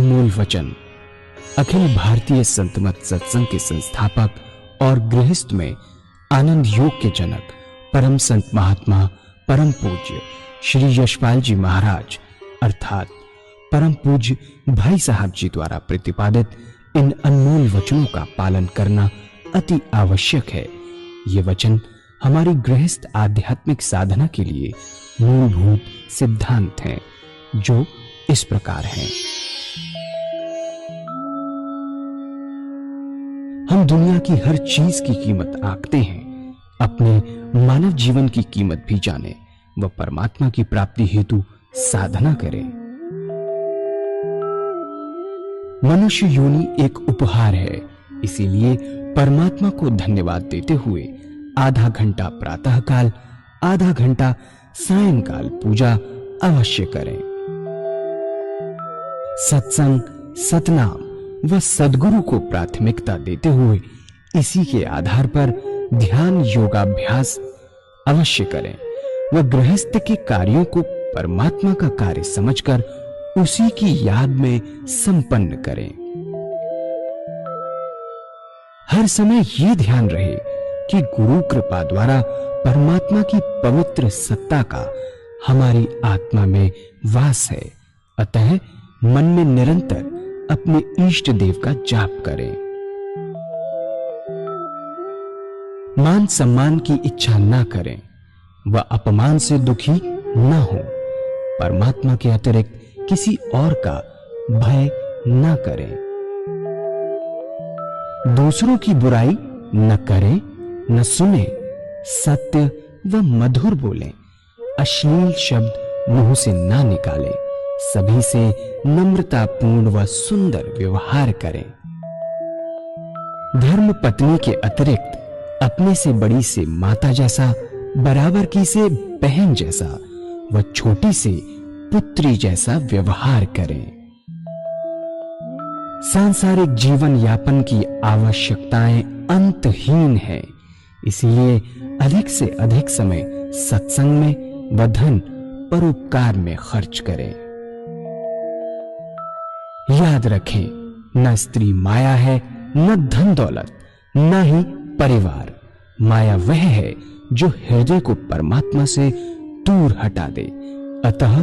अनमोल वचन अखिल भारतीय संत मत सत्संग के संस्थापक और गृहस्थ में आनंद योग के जनक परम संत महात्मा परम पूज्य श्री यशपाल जी महाराज अर्थात परम पूज्य भाई साहब जी द्वारा प्रतिपादित इन अनमोल वचनों का पालन करना अति आवश्यक है। ये वचन हमारी गृहस्थ आध्यात्मिक साधना के लिए मूलभूत सिद्धांत हैं, जो इस प्रकार हैं। हम दुनिया की हर चीज की कीमत आंकते हैं, अपने मानव जीवन की कीमत भी जाने व परमात्मा की प्राप्ति हेतु साधना करें। मनुष्य योनि एक उपहार है, इसीलिए परमात्मा को धन्यवाद देते हुए आधा घंटा प्रातःकाल, आधा घंटा सायंकाल पूजा अवश्य करें। सत्संग, सतनाम व सद्गुरु को प्राथमिकता देते हुए इसी के आधार पर ध्यान योगाभ्यास अवश्य करें व गृहस्थ के कार्यों को परमात्मा का कार्य समझकर उसी की याद में संपन्न करें। हर समय ये ध्यान रहे कि गुरु कृपा द्वारा परमात्मा की पवित्र सत्ता का हमारी आत्मा में वास है, अतः मन में निरंतर अपने इष्ट देव का जाप करें। मान सम्मान की इच्छा ना करें व अपमान से दुखी ना हो। परमात्मा के अतिरिक्त किसी और का भय ना करें। दूसरों की बुराई न करें, न सुने, सत्य व मधुर बोलें, अश्लील शब्द मुंह से ना निकालें, सभी से नम्रतापूर्ण व सुंदर व्यवहार करें। धर्म पत्नी के अतिरिक्त अपने से बड़ी से माता जैसा, बराबर की से बहन जैसा व छोटी से पुत्री जैसा व्यवहार करें। सांसारिक जीवन यापन की आवश्यकताएं अंतहीन है, इसलिए अधिक से अधिक समय सत्संग में व धन परोपकार में खर्च करें। याद रखें, न स्त्री माया है, न धन दौलत, न ही परिवार। माया वह है जो हृदय को परमात्मा से दूर हटा दे। अतः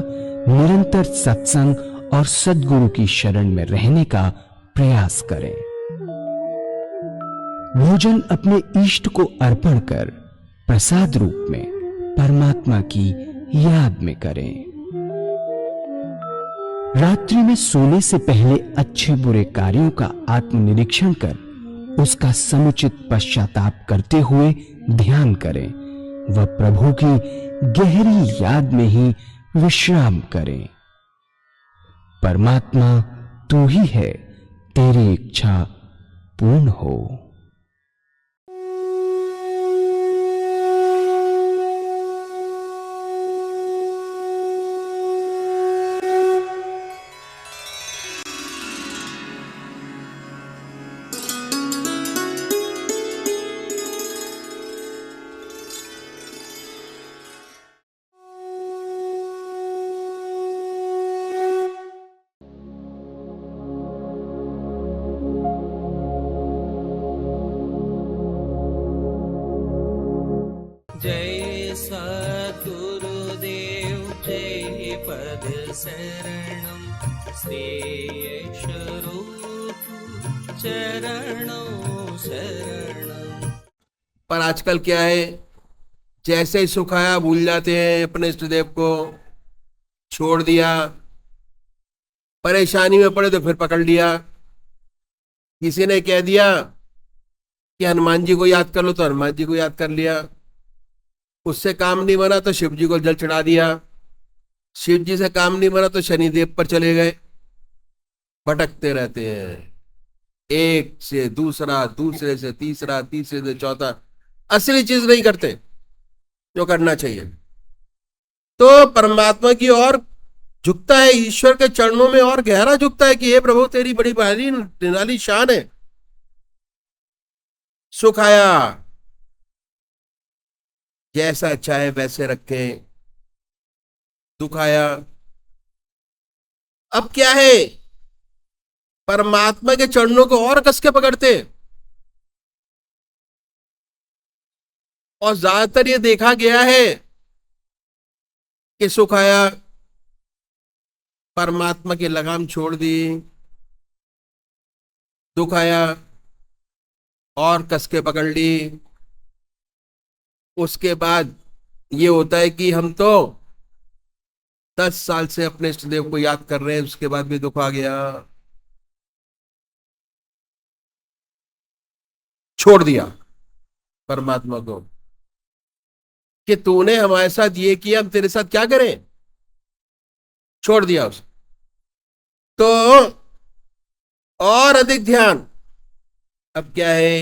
निरंतर सत्संग और सद्गुरु की शरण में रहने का प्रयास करें। भोजन अपने इष्ट को अर्पण कर प्रसाद रूप में परमात्मा की याद में करें। रात्रि में सोने से पहले अच्छे बुरे कार्यों का आत्मनिरीक्षण कर उसका समुचित पश्चाताप करते हुए ध्यान करें व प्रभु की गहरी याद में ही विश्राम करें। परमात्मा तू ही है, तेरी इच्छा पूर्ण हो। जय सद्गुरुदेव जय पद शरणम श्रेयस्वरूप चरणों शरणम। पर आजकल क्या है, जैसे ही सुख आया भूल जाते हैं, अपने इष्टदेव को छोड़ दिया, परेशानी में पड़े तो फिर पकड़ लिया। किसी ने कह दिया कि हनुमान जी को याद कर लो तो हनुमान जी को याद कर लिया, उससे काम नहीं बना तो शिव जी को जल चढ़ा दिया, शिव जी से काम नहीं बना तो शनिदेव पर चले गए। भटकते रहते हैं, एक से दूसरा, दूसरे से तीसरा, तीसरे से चौथा, असली चीज नहीं करते जो करना चाहिए। तो परमात्मा की ओर झुकता है, ईश्वर के चरणों में और गहरा झुकता है कि हे प्रभु तेरी बड़ी भारी निराली शान है। सुख आया, जैसा चाहे वैसे रखें, दुख आया, अब क्या है परमात्मा के चरणों को और कस के पकड़ते हैं। और ज्यादातर ये देखा गया है कि सुख आया, परमात्मा की लगाम छोड़ दी, दुख आया और कस के पकड़ ली। उसके बाद ये होता है कि हम तो 10 साल से अपने इष्ट देव को याद कर रहे हैं, उसके बाद भी दुख आ गया, छोड़ दिया परमात्मा को कि तूने हमारे साथ ये किया, हम तेरे साथ क्या करें, छोड़ दिया उसे। तो और अधिक ध्यान अब क्या है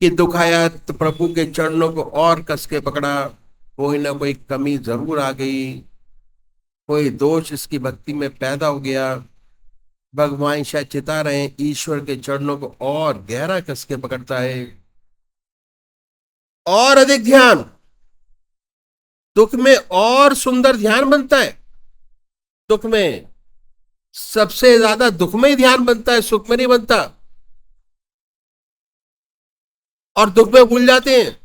कि दुख आया तो प्रभु के चरणों को और कस के पकड़ा। कोई ना कोई कमी जरूर आ गई, कोई दोष इसकी भक्ति में पैदा हो गया। भगवान शायद चिता रहे हैं, ईश्वर के चरणों को और गहरा कस के पकड़ता है। और अधिक ध्यान, दुख में और सुंदर ध्यान बनता है। दुख में सबसे ज्यादा दुख में ही ध्यान बनता है, सुख में नहीं बनता। और दुख में भूल जाते हैं,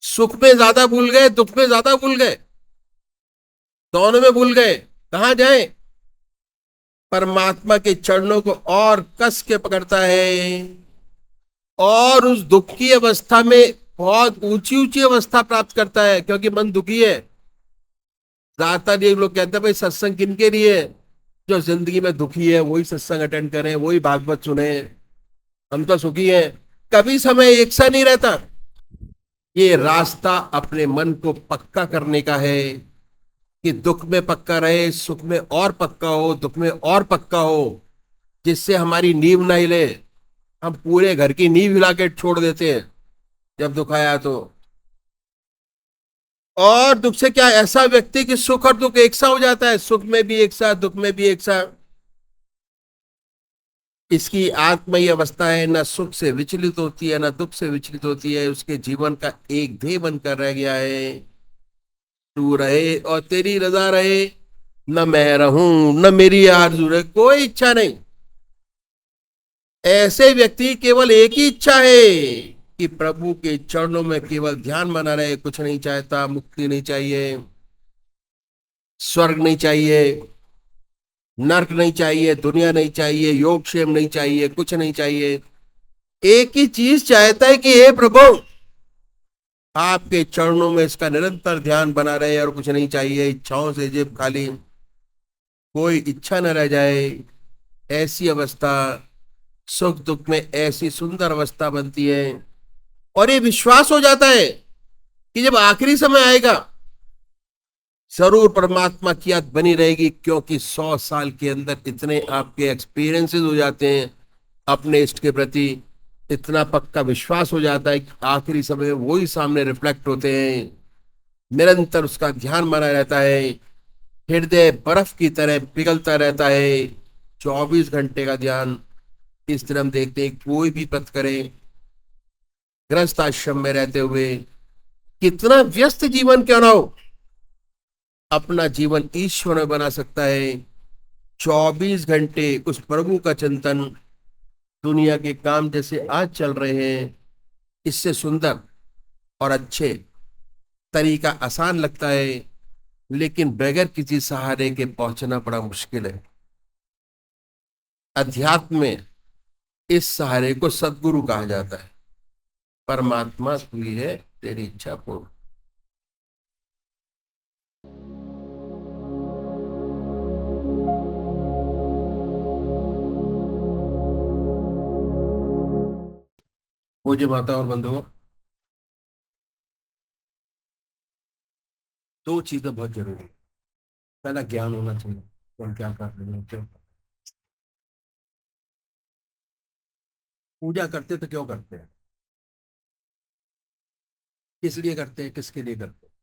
सुख में ज्यादा भूल गए, दुख में ज्यादा भूल गए, दोनों में भूल गए। कहां जाए? परमात्मा के चरणों को और कस के पकड़ता है और उस दुख की अवस्था में बहुत ऊंची ऊंची अवस्था प्राप्त करता है, क्योंकि मन दुखी है। ज्यादातर ये लोग कहते हैं भाई सत्संग किनके लिए? जो जिंदगी में दुखी है वही सत्संग अटेंड करें, वही भागवत सुने, हम तो सुखी हैं। कभी समय एक सा नहीं रहता। ये रास्ता अपने मन को पक्का करने का है कि दुख में पक्का रहे, सुख में और पक्का हो, दुख में और पक्का हो, जिससे हमारी नींव ना हिले। हम पूरे घर की नींव हिला के छोड़ देते हैं जब दुख आया तो। और दुख से क्या, ऐसा व्यक्ति कि सुख और दुख एक सा हो जाता है, सुख में भी एक सा, दुख में भी एक सा। इसकी आत्मयी अवस्था है, ना सुख से विचलित होती है ना दुख से विचलित होती है। उसके जीवन का एक ध्येय बनकर रह गया है, तू रहे और तेरी रजा रहे, न मैं रहूं न मेरी आरज़ू रहे, कोई इच्छा नहीं। ऐसे व्यक्ति केवल एक ही इच्छा है कि प्रभु के चरणों में केवल ध्यान बना रहे, कुछ नहीं चाहता। मुक्ति नहीं चाहिए, स्वर्ग नहीं चाहिए, नर्क नहीं चाहिए, दुनिया नहीं चाहिए, योग क्षेम नहीं चाहिए, कुछ नहीं चाहिए। एक ही चीज चाहता है कि हे प्रभु, आपके चरणों में इसका निरंतर ध्यान बना रहे और कुछ नहीं चाहिए। इच्छाओं से जेब खाली, कोई इच्छा न रह जाए। ऐसी अवस्था सुख दुख में ऐसी सुंदर अवस्था बनती है। और ये विश्वास हो जाता है कि जब आखिरी समय आएगा जरूर परमात्मा की याद बनी रहेगी, क्योंकि 100 साल के अंदर इतने आपके एक्सपीरियंसेस हो जाते हैं अपने इष्ट के प्रति, इतना पक्का विश्वास हो जाता है कि आखिरी समय वही सामने रिफ्लेक्ट होते हैं। निरंतर उसका ध्यान बना रहता है, हृदय बर्फ की तरह पिघलता रहता है। 24 घंटे का ध्यान। इस तरह हम देखते हैं कोई भी व्रत करे, गृहस्थ आश्रम में रहते हुए, कितना व्यस्त जीवन क्यों ना हो, अपना जीवन ईश्वर में बना सकता है। 24 घंटे उस प्रभु का चिंतन। दुनिया के काम जैसे आज चल रहे हैं, इससे सुंदर और अच्छे तरीका आसान लगता है, लेकिन बगैर किसी सहारे के पहुंचना बड़ा मुश्किल है। अध्यात्म में इस सहारे को सद्गुरु कहा जाता है। परमात्मा हुई है तेरी इच्छा पूर्ण। पूज्य माता और बंधुओं, दो चीजें बहुत जरूरी है। पहला ज्ञान होना चाहिए तो हम क्या कर रहे हैं, क्यों पूजा करते तो क्यों करते हैं, किस लिए करते हैं, किसके लिए करते हैं।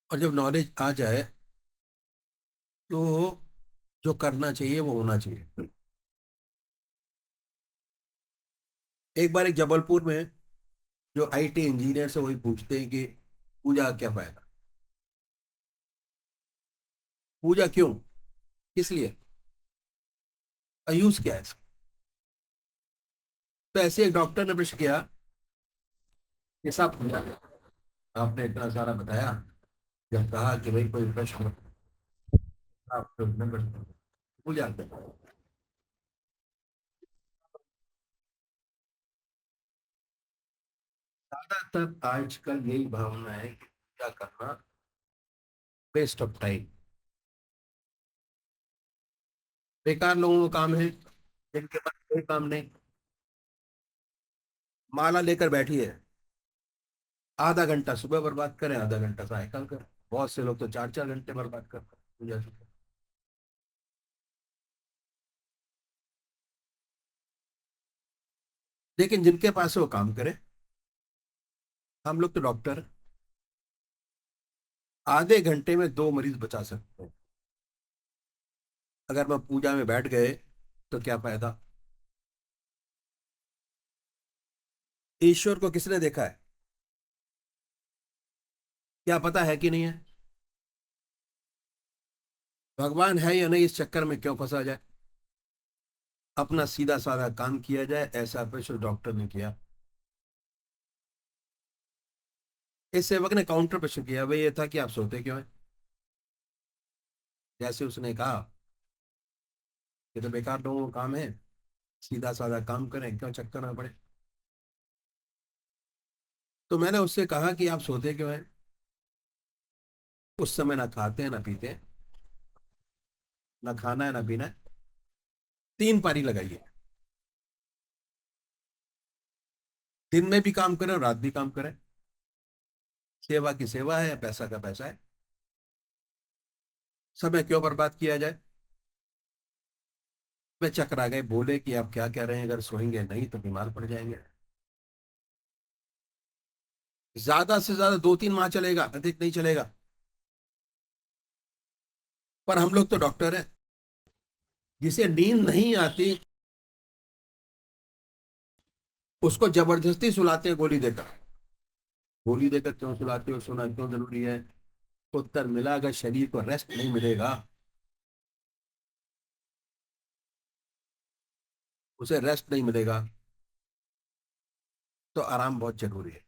और जब नॉलेज आ जाए तो जो करना चाहिए वो होना चाहिए। एक बार एक जबलपुर में जो आईटी इंजीनियर से वही पूछते हैं कि पूजा का क्या फायदा। पूजा क्यों, किस लिए, यूज क्या है इसका? तो ऐसे एक डॉक्टर ने प्रश्न किया कि साहब पूजा आपने इतना सारा बताया, जब कहा कि भाई कोई प्रश्न हो, आप तो उसमें प्रश्न पूजा करते हैं। ज्यादातर आजकल यही भावना है कि पूजा करना वेस्ट ऑफ टाइम, बेकार लोगों का काम है, जिनके पास कोई काम नहीं, माला लेकर बैठी है, आधा घंटा सुबह बर्बाद करें, आधा घंटा सायकाल करें। बहुत से लोग तो 4-4 घंटे बर्बाद करते हैं पूजा से। लेकिन जिनके पास है वो काम करे। हम लोग तो डॉक्टर, आधे घंटे में 2 मरीज बचा सकते हैं। अगर मैं पूजा में बैठ गए तो क्या फायदा? ईश्वर को किसने देखा है? क्या पता है कि नहीं है? भगवान है या नहीं, इस चक्कर में क्यों फंसा जाए? अपना सीधा साधा काम किया जाए, ऐसा प्रश्न डॉक्टर ने किया। इस सेवक ने काउंटर प्रश्न किया, भाई ये था कि आप सोते क्यों हैं? जैसे उसने कहा, ये तो बेकार लोगों का काम है, सीधा साधा काम करें, क्यों चक्कर ना पड़े। तो मैंने उससे कहा कि आप सोते क्यों हैं? उस समय ना खाते हैं ना पीते हैं, ना खाना है ना पीना है, 3 पारी लगाइए, दिन में भी काम करें और रात भी काम करें। सेवा की सेवा है, पैसा का पैसा है, समय क्यों बर्बाद किया जाए? वे चकरा गए, बोले कि आप क्या कह रहे हैं, अगर सोएंगे नहीं तो बीमार पड़ जाएंगे। ज्यादा से ज्यादा 2-3 माह चलेगा, अधिक नहीं चलेगा। पर हम लोग तो डॉक्टर हैं, जिसे नींद नहीं आती उसको जबरदस्ती सुलाते हैं गोली देकर। गोली देकर क्यों सुलाते हो, सोना क्यों जरूरी है? उत्तर मिला, अगर शरीर को रेस्ट नहीं मिलेगा, उसे रेस्ट नहीं मिलेगा, तो आराम बहुत जरूरी है,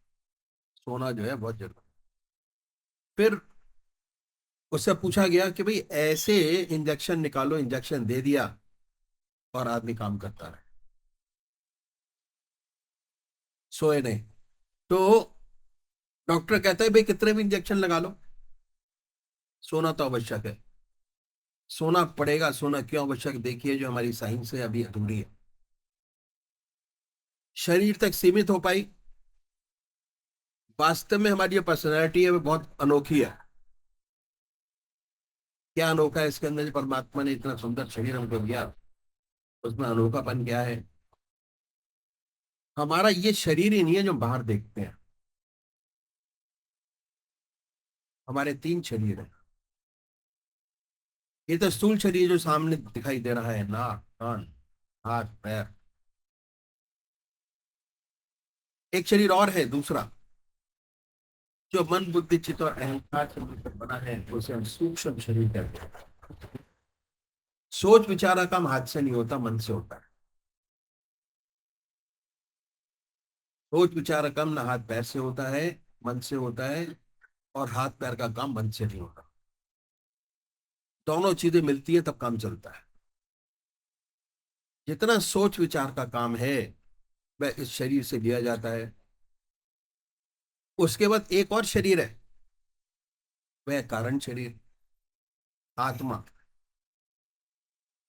सोना जो है बहुत जरूरी। फिर उससे पूछा गया कि भाई ऐसे इंजेक्शन निकालो, इंजेक्शन दे दिया और आदमी काम करता रहे, सोए नहीं। तो डॉक्टर कहता है भाई कितने भी इंजेक्शन लगा लो, सोना तो आवश्यक है, सोना पड़ेगा। सोना क्यों आवश्यक, देखिए जो हमारी साइंस है अभी अधूरी है, शरीर तक सीमित हो पाई। वास्तव में हमारी जो पर्सनैलिटी है वो बहुत अनोखी है। क्या अनोखा है इसके अंदर? जो परमात्मा ने इतना सुंदर शरीर हमको दिया, उसमें अनोखापन क्या है? हमारा ये शरीर ही नहीं है जो हम बाहर देखते हैं। हमारे 3 शरीर है। ये तो स्थूल शरीर जो सामने दिखाई दे रहा है, नाक कान हाथ पैर। एक शरीर और है दूसरा, जो मन बुद्धि चित्त और अहंकार से मिलकर बना है, उसे हम सूक्ष्म शरीर कहते हैं। सोच विचार का काम हाथ से नहीं होता, मन से होता है। सोच विचार का काम ना हाथ पैर से होता है, मन से होता है। और हाथ पैर का काम मन से नहीं होता, दोनों चीजें मिलती है तब काम चलता है। जितना सोच विचार का काम है वह इस शरीर से लिया जाता है। उसके बाद एक और शरीर है, वह कारण शरीर, आत्मा।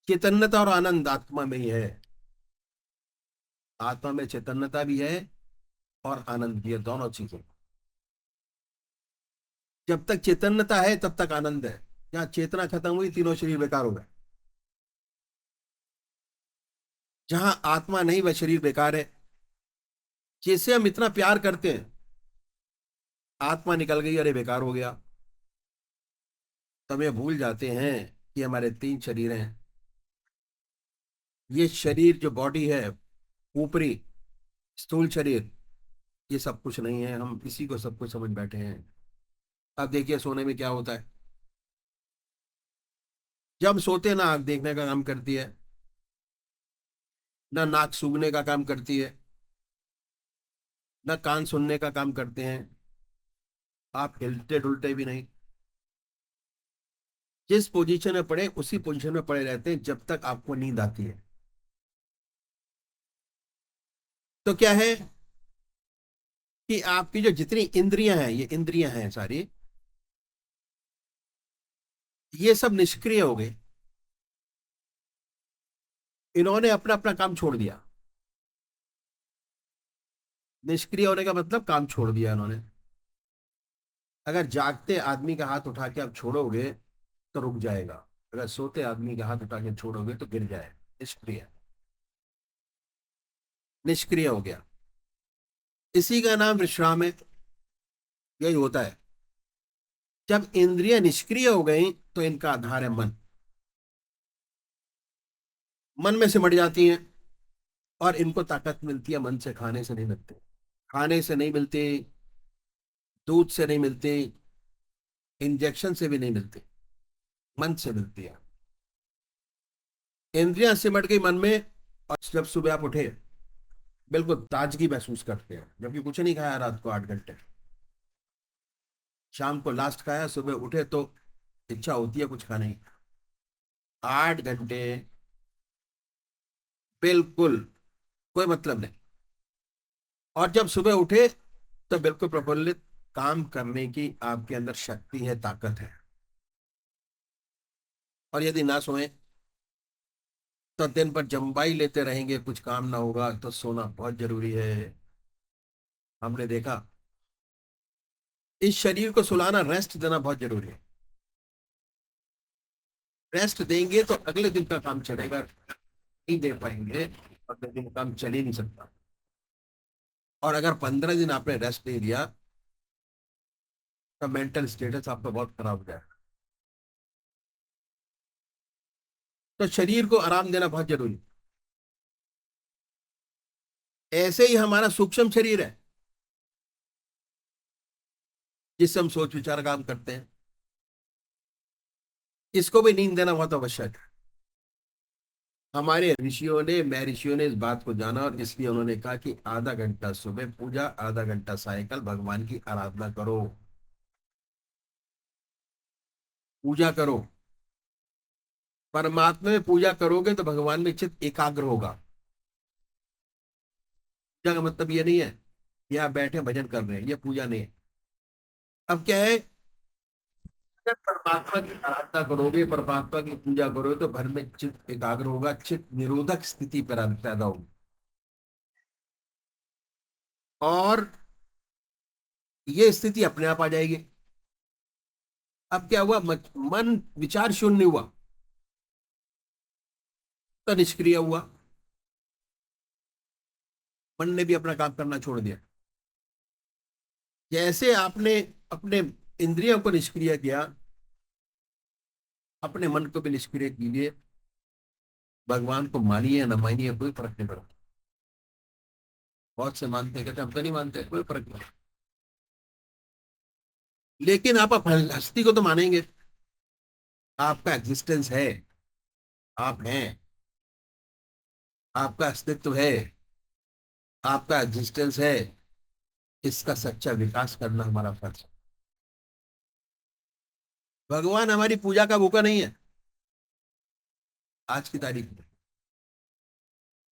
चैतन्यता और आनंद आत्मा में ही है। आत्मा में चैतन्यता भी है और आनंद भी है, दोनों चीजें। जब तक चैतन्यता है तब तक आनंद है। जहाँ चेतना खत्म हुई, तीनों शरीर बेकार हो गए। जहां आत्मा नहीं, वह शरीर बेकार है। जिसे हम इतना प्यार करते हैं, आत्मा निकल गई, अरे बेकार हो गया। तब ये भूल जाते हैं कि हमारे 3 शरीर हैं। ये शरीर जो बॉडी है, ऊपरी स्थूल शरीर, ये सब कुछ नहीं है। हम इसी को सब कुछ समझ बैठे हैं। अब देखिए सोने में क्या होता है, जब सोते ना आंख देखने का काम करती है, ना नाक सूंघने का काम करती है, ना कान सुनने का काम करते हैं, आप हिलते डुलते भी नहीं। जिस पोजीशन में पड़े उसी पोजीशन में पड़े रहते हैं जब तक आपको नींद आती है। तो क्या है कि आपकी जो जितनी इंद्रियां हैं, ये इंद्रियां हैं सारी, ये सब निष्क्रिय हो गई। इन्होंने अपना अपना काम छोड़ दिया। निष्क्रिय होने का मतलब काम छोड़ दिया इन्होंने। अगर जागते आदमी का हाथ उठा के आप छोड़ोगे तो रुक जाएगा, अगर सोते आदमी का हाथ उठा के छोड़ोगे तो गिर जाए। निष्क्रिय, निष्क्रिय हो गया। इसी का नाम विश्राम है। यही होता है। जब इंद्रियां निष्क्रिय हो गई तो इनका आधार है मन। मन में सिमट जाती हैं और इनको ताकत मिलती है मन से, खाने से नहीं मिलती। खाने से नहीं मिलती, दूध से नहीं मिलती, इंजेक्शन से भी नहीं मिलती, मन से मिलती है। इंद्रियां सिमट गई मन में, और जब सुबह आप उठे बिल्कुल ताजगी महसूस करते हैं, जबकि कुछ नहीं खाया रात को 8 घंटे, शाम को लास्ट खाया, सुबह उठे तो इच्छा होती है कुछ खाने की। 8 घंटे बिल्कुल कोई मतलब नहीं। और जब सुबह उठे तो बिल्कुल प्रफुल्लित, काम करने की आपके अंदर शक्ति है, ताकत है। और यदि ना सोए तो दिन भर जम्बाई लेते रहेंगे, कुछ काम ना होगा। तो सोना बहुत जरूरी है। हमने देखा इस शरीर को सुलाना, रेस्ट देना बहुत जरूरी है। रेस्ट देंगे तो अगले दिन का काम चलेगा, नहीं दे पाएंगे अगले दिन काम चल ही नहीं सकता। और अगर 15 दिन आपने रेस्ट नहीं दिया तो मेंटल स्टेटस आपका बहुत खराब हो जाएगा। तो शरीर को आराम देना बहुत जरूरी है। ऐसे ही हमारा सूक्ष्म शरीर है जिससे हम सोच विचार काम करते हैं, इसको भी नींद देना बहुत आवश्यक है। हमारे ऋषियों ने, मैं ऋषियों ने इस बात को जाना, और इसलिए उन्होंने कहा कि आधा घंटा सुबह पूजा, आधा घंटा सायंकाल भगवान की आराधना करो, पूजा करो। परमात्मा में पूजा करोगे तो भगवान में चित्त एकाग्र होगा। पूजा का मतलब ये नहीं है कि आप बैठे भजन कर रहे हैं, ये पूजा नहीं है। अब क्या है, अगर परमात्मा की आराधना करोगे, परमात्मा की पूजा करोगे तो घर में चित्त एकाग्र होगा, चित्त निरोधक स्थिति पैदा होगी। और ये स्थिति अपने आप आ जाएगी। अब क्या हुआ, मन विचार शून्य हुआ तो निष्क्रिय हुआ, मन ने भी अपना काम करना छोड़ दिया। जैसे आपने अपने इंद्रियों को निष्क्रिय किया, अपने मन को भी निष्क्रिय कीजिए। भगवान को मानिए या न मानिए, कोई फर्क नहीं पड़ता। बहुत से मानते हैं, कहते हम तो नहीं मानते, कोई फर्क नहीं। लेकिन आप हस्ती को तो मानेंगे। आपका एग्जिस्टेंस है, आप हैं, आपका अस्तित्व है, आपका एग्जिस्टेंस है। इसका सच्चा विकास करना हमारा फर्ज है। भगवान हमारी पूजा का भूखा नहीं है। आज की तारीख में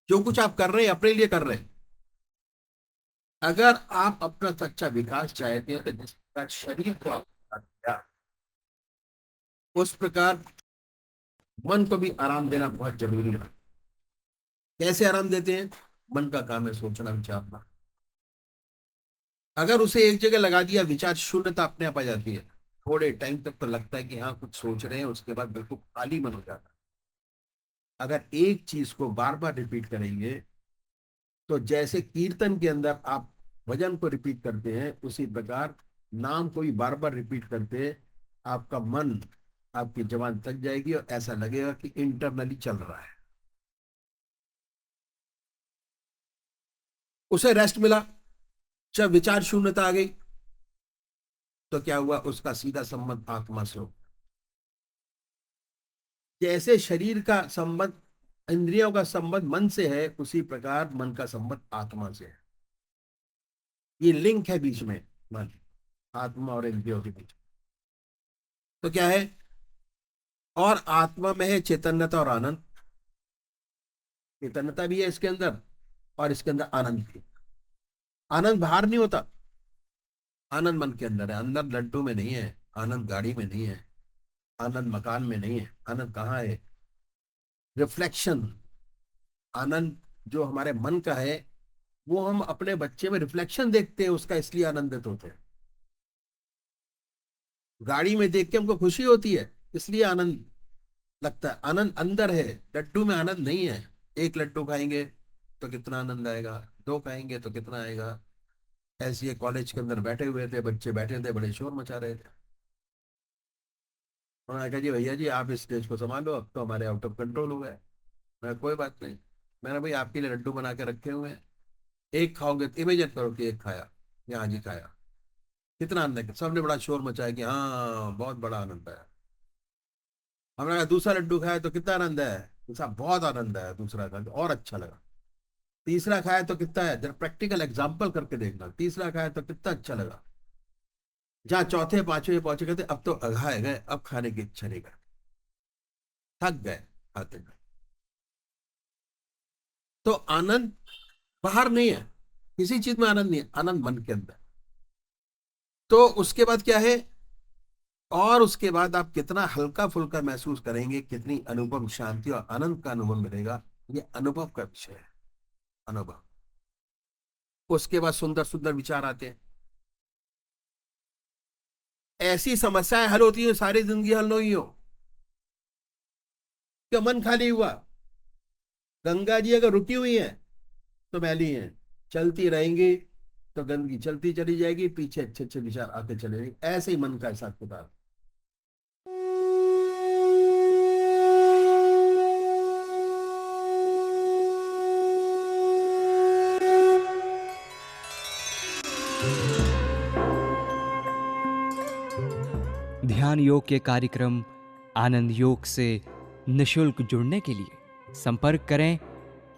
जो कुछ आप कर रहे हैं अपने लिए कर रहे हैं। अगर आप अपना सच्चा विकास चाहते हैं तो जिस प्रकार शरीर को आप दिया, उस प्रकार मन को भी आराम देना बहुत जरूरी है। कैसे आराम देते हैं? मन का काम है सोचना विचारना। अगर उसे एक जगह लगा दिया, विचार शून्यता अपने आप आ जाती है। थोड़े टाइम तक तो लगता है कि हाँ कुछ सोच रहे हैं, उसके बाद बिल्कुल खाली मन हो जाता है। अगर एक चीज को बार बार रिपीट करेंगे तो जैसे कीर्तन के अंदर आप भजन को रिपीट करते हैं, उसी प्रकार नाम को भी बार बार रिपीट करते, आपका मन, आपकी जबान थक जाएगी और ऐसा लगेगा कि इंटरनली चल रहा है। उसे रेस्ट मिला। जब विचार शून्यता आ गई तो क्या हुआ, उसका सीधा संबंध आत्मा से हो। जैसे शरीर का संबंध, इंद्रियों का संबंध मन से है, उसी प्रकार मन का संबंध आत्मा से है। ये लिंक है बीच में, मन, आत्मा और इंद्रियों के बीच। तो क्या है, और आत्मा में है चैतन्यता और आनंद। चैतन्यता भी है इसके अंदर, और इसके अंदर आनंद भी है। आनंद बाहर नहीं होता, आनंद मन के अंदर है। अंदर लड्डू में नहीं है आनंद, गाड़ी में नहीं है आनंद, मकान में नहीं है आनंद। कहाँ है? रिफ्लेक्शन। आनंद जो हमारे मन का है, वो हम अपने बच्चे में रिफ्लेक्शन देखते हैं उसका, इसलिए आनंदित होते हैं। गाड़ी में देख के हमको खुशी होती है, इसलिए आनंद लगता है। आनंद अंदर है, लड्डू में आनंद नहीं है। एक लड्डू खाएंगे तो कितना आनंद आएगा, दो खाएंगे तो कितना आएगा। ऐसे ही कॉलेज के अंदर बैठे हुए थे, बच्चे बैठे थे, बड़े शोर मचा रहे थे। उन्होंने कहा जी भैया जी आप इस स्टेज को संभालो, अब तो हमारे आउट ऑफ कंट्रोल हो गए। मैं कोई बात नहीं, मैंने भाई आपके लिए लड्डू बना के रखे हुए हैं, एक खाओगे तो इमेजिन करो कि एक खाया या हाँ जी खाया, कितना आनंद है। सबने बड़ा शोर मचाया कि हाँ बहुत बड़ा आनंद है। हमने कहा दूसरा लड्डू खाया तो कितना आनंद है, दूसरा बहुत आनंद है, दूसरा खाया तो और अच्छा लगा। तीसरा खाया तो कितना है, जरा प्रैक्टिकल एग्जाम्पल करके देखना, तीसरा खाया तो कितना अच्छा लगा। जहाँ चौथे पांचवे पहुंचे कहते अब तो अघाए गए, अब खाने की इच्छा नहीं करती, थक गए खाते खाते। तो आनंद बाहर नहीं है, किसी चीज में आनंद नहीं है, आनंद मन के अंदर। तो उसके बाद क्या है, और उसके बाद आप कितना हल्का फुल्का महसूस करेंगे, कितनी अनुपम शांति और आनंद का अनुभव मिलेगा, ये अनुभव का विषय है, अनुभव। उसके बाद सुंदर सुंदर विचार आते हैं। ऐसी समस्याएं हल होती है, सारी जिंदगी हल नहीं हो, क्या मन खाली हुआ। गंगा जी अगर रुकी हुई है तो मैली है, चलती रहेंगी तो गंदगी चलती चली जाएगी, पीछे अच्छे अच्छे विचार आते चले जाएंगे। ऐसे ही मन का हिसाब किताब। ध्यान योग के कार्यक्रम आनंद योग से निशुल्क जुड़ने के लिए संपर्क करें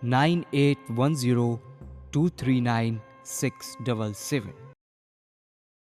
9810239677।